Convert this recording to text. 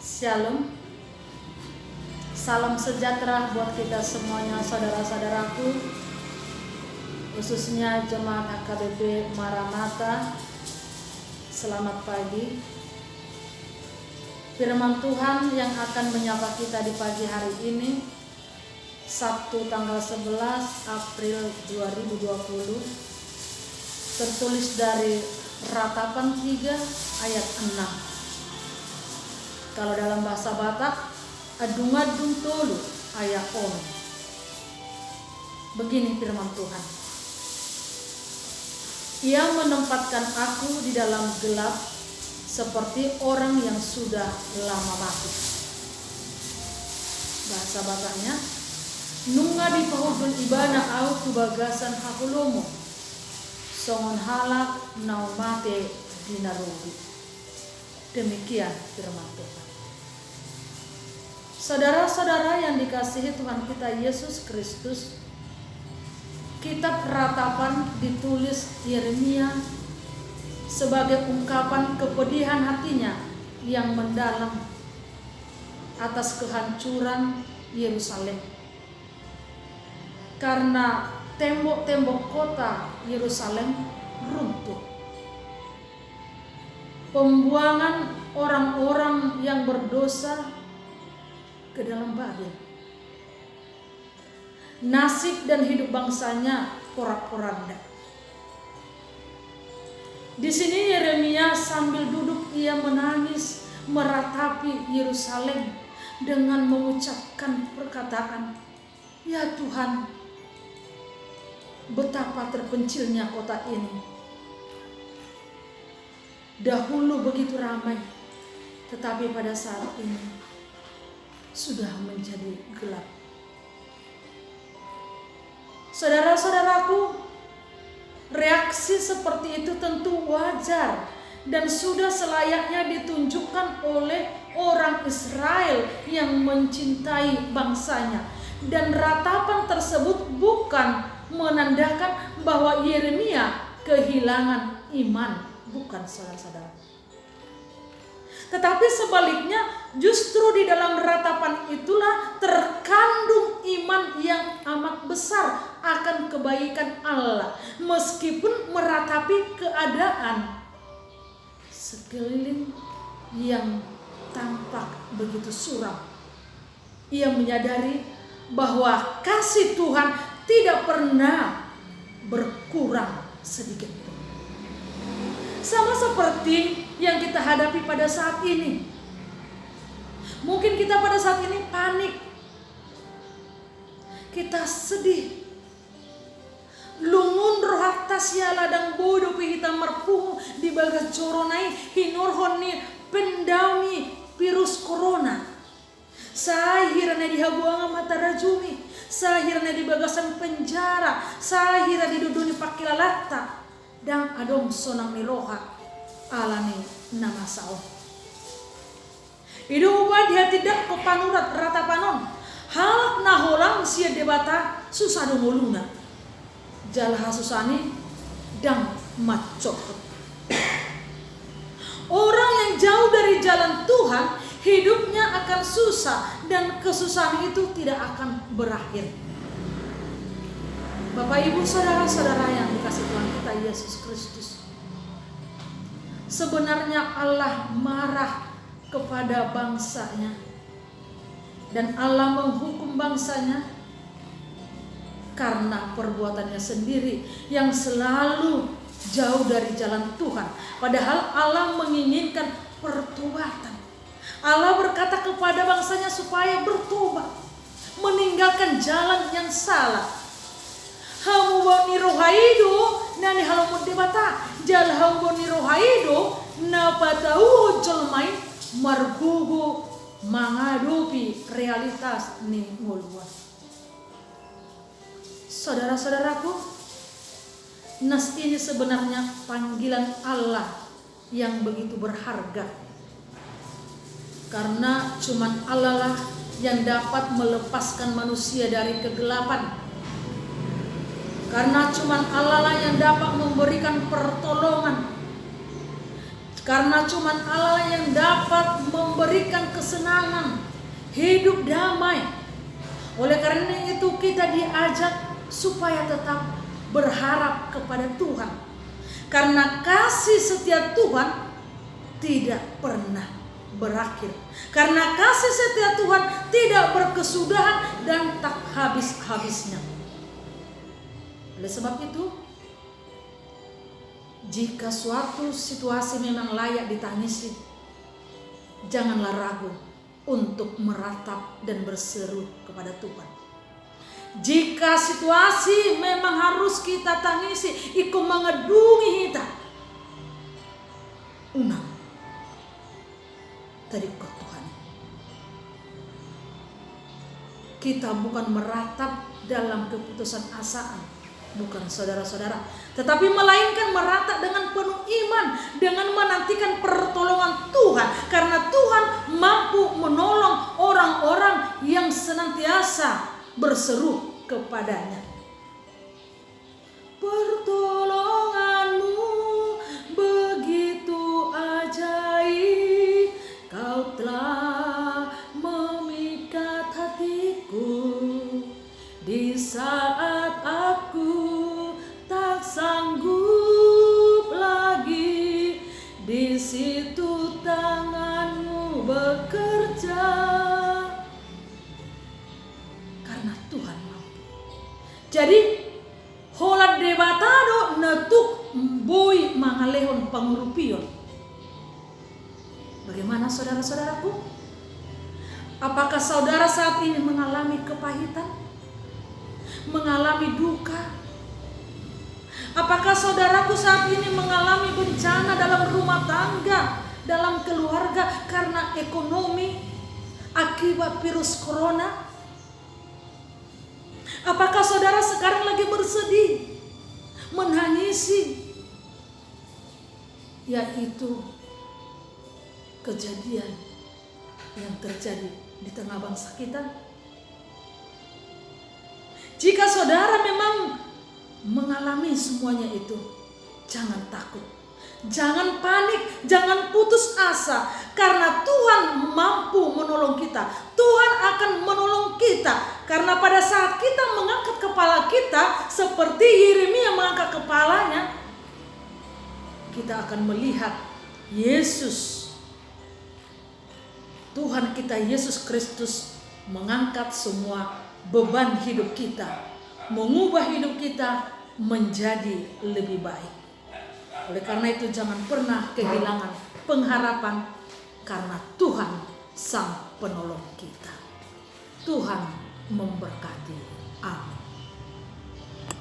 Shalom. Salam sejahtera buat kita semuanya, saudara-saudaraku, khususnya jemaat HKBP Maranatha. Selamat pagi. Firman Tuhan yang akan menyapa kita di pagi hari ini, Sabtu tanggal 11 April 2020, tertulis dari Ratapan 3 ayat 6. Kalau dalam bahasa Batak, adungadung tolu ayat on. Begini firman Tuhan. Ia menempatkan aku di dalam gelap seperti orang yang sudah lama mati. Bahasa Bataknya, nunga di pahudun ibana au kubagasan hakulomo, songon halak naumate dinarugi. Demikian firman Tuhan. Saudara-saudara yang dikasihi Tuhan kita Yesus Kristus, kitab Ratapan ditulis Yeremia sebagai ungkapan kepedihan hatinya yang mendalam atas kehancuran Yerusalem. Karena tembok-tembok kota Yerusalem runtuh. Pembuangan orang-orang yang berdosa ke dalam Babel. Nasib dan hidup bangsanya porak-poranda. Di sini Yeremia sambil duduk ia menangis meratapi Yerusalem dengan mengucapkan perkataan, "Ya Tuhan, betapa terpencilnya kota ini. Dahulu begitu ramai, tetapi pada saat ini sudah menjadi gelap." Saudara-saudaraku, reaksi seperti itu tentu wajar dan sudah selayaknya ditunjukkan oleh orang Israel yang mencintai bangsanya. Dan ratapan tersebut bukan menandakan bahwa Yeremia kehilangan iman, bukan saudara-saudara. Tetapi sebaliknya, justru di dalam ratapan itulah terkandung iman yang amat besar akan kebaikan Allah, meskipun meratapi keadaan sekeliling yang tampak begitu suram. Ia menyadari bahwa kasih Tuhan tidak pernah berkurang sedikit pun. Sama seperti yang kita hadapi pada saat ini. Mungkin kita pada saat ini panik. Kita sedih. Lungun roh tasya ladang bodoh hitam merpuh di bagas coronai hinorhoni pendami virus corona. Sahirana dihabuanga mata rajumi. Sahirana di bagasan penjara. Sahira di duduni pakilalata. Dan adong sonang niroha alani nama sao. Idu ubah dia tidak kepanurat ratapanon. Halak naholang sia debata susah dongoluna. Jalah susani dan macok. Orang yang jauh dari jalan Tuhan, hidupnya akan susah dan kesusahan itu tidak akan berakhir. Bapak Ibu saudara-saudara yang dikasihi Tuhan kita Yesus Kristus, sebenarnya Allah marah kepada bangsanya dan Allah menghukum bangsanya karena perbuatannya sendiri yang selalu jauh dari jalan Tuhan. Padahal Allah menginginkan pertobatan. Allah berkata kepada bangsanya supaya bertobat, meninggalkan jalan yang salah. Hamu boni rohaido nani halamu debata jal hamu boni rohaido na patau jolmai margugu menghadapi realitas ni ngoluan. Saudara-saudaraku, nas ini sebenarnya panggilan Allah yang begitu berharga. Karena cuman Allah lah yang dapat melepaskan manusia dari kegelapan. Karena cuman Allah lah yang dapat memberikan pertolongan. Karena cuman Allah yang dapat memberikan keselamatan berkesenangan, hidup damai. Oleh karena itu kita diajak supaya tetap berharap kepada Tuhan. Karena kasih setia Tuhan tidak pernah berakhir. Karena kasih setia Tuhan tidak berkesudahan dan tak habis-habisnya. Oleh sebab itu, jika suatu situasi memang layak ditangisi, janganlah ragu untuk meratap dan berseru kepada Tuhan. Jika situasi memang harus kita tangisi, ikut mengedungi kita, unang dari Tuhan. Kita bukan meratap dalam keputusan asaan, bukan saudara-saudara, tetapi melainkan meratap dengan penuh iman, dengan menantikan pertolongan Tuhan, karena Tuhan mampu menolong orang-orang yang senantiasa berseru kepadanya. Pertolonganmu begitu ajaib, kau telah memikat hatiku di saat aku tak sanggup lagi. Di situ tanganmu bekerja, karena Tuhan mampu. Jadi holat debatado netuk boy mangalehon pangurupion. Bagaimana saudara-saudaraku? Apakah saudara saat ini mengalami kepahitan? Mengalami duka? Apakah saudaraku saat ini mengalami bencana dalam rumah tangga, dalam keluarga karena ekonomi akibat virus corona? Apakah saudara sekarang lagi bersedih, menangisi, yaitu kejadian yang terjadi di tengah bangsa kita? Jika saudara memang mengalami semuanya itu, jangan takut, jangan panik, jangan putus asa, karena Tuhan mampu menolong kita. Tuhan akan menolong kita, karena pada saat kita mengangkat kepala kita seperti Yeremia mengangkat kepalanya, kita akan melihat Yesus, Tuhan kita Yesus Kristus mengangkat semua beban hidup kita, mengubah hidup kita menjadi lebih baik. Oleh karena itu jangan pernah kehilangan pengharapan, karena Tuhan sang penolong kita. Tuhan memberkati.